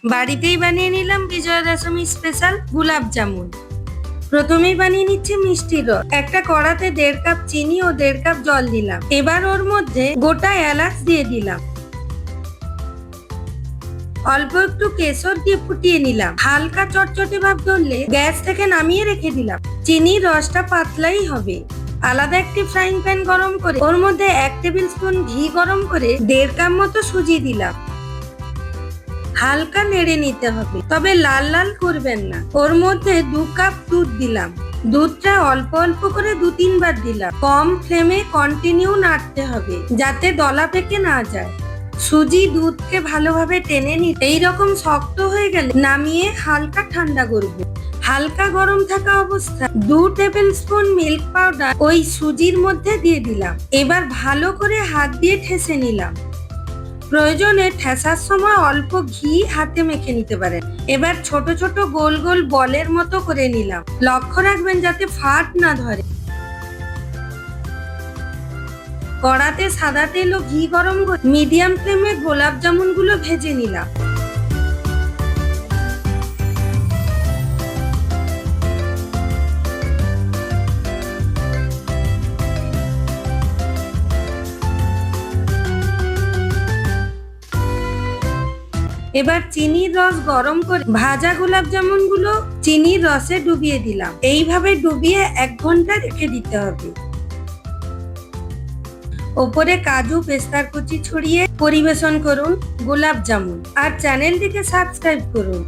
বাড়িতেই বানিয়ে নিলাম বিজয়া দশমী স্পেশাল গোলাপ জামুন। প্রথমেই বানিয়ে নিচ্ছি মিষ্টির রস। একটা কড়াতে 1.5 কাপ চিনি ও 1.5 কাপ জল দিলাম। এবার ওর মধ্যে গোটা এলাচ দিয়ে দিলাম, অল্প একটু কেশর দিয়ে ফুটিয়ে নিলাম। হালকা চটচটে ভাব ধরলে গ্যাস থেকে নামিয়ে রেখে দিলাম। চিনির রসটা পাতলাই হবে। আলাদা একটি ফ্রাইং প্যান গরম করে ওর মধ্যে 1 টেবিল স্পুন ঘি গরম করে 1.5 কাপ মতো সুজি দিলাম। হালকা নেড়ে নিতে হবে, তবে লাল লাল করবেন না। ওর মধ্যে 2 কাপ দুধ দিলাম। দুধটা অল্প অল্প করে 2-3 বার দিলাম। কম ফ্লেমে কন্টিনিউ নাড়তে হবে যাতে দলা পেকে না যায়। সুজি দুধকে ভালোভাবে টেনে নিতে এইরকম শক্ত হয়ে গেলে নামিয়ে হালকা ঠান্ডা করব। হালকা গরম থাকা অবস্থায় 2 টেবিল স্পুন মিল্ক পাউডার ওই সুজির মধ্যে দিয়ে দিলাম। এবার ভালো করে হাত দিয়ে ঠেসে নিলাম। প্রয়োজনে ঠেসার সময় অল্প ঘি হাতে মেখে নিতে পারেন। এবার ছোট ছোট গোল গোল বলের মতো করে নিলাম। লক্ষ্য রাখবেন যাতে ফাট না ধরে। কড়াতে সাদা তেল ও ঘি গরম করে মিডিয়াম ফ্লেমে গোলাপ জামুন গুলো ভেজে নিলাম। এবার চিনির রস গরম করে ভাজা গোলাপ জামুন গুলো চিনির রসে ডুবিয়ে দিলাম। এইভাবে ডুবিয়ে 1 ঘন্টা রেখে দিতে হবে। ওপরে কাজু পেস্তার কুচি ছড়িয়ে পরিবেশন করুন গোলাপ জামুন। আর চ্যানেলটিকে সাবস্ক্রাইব করুন।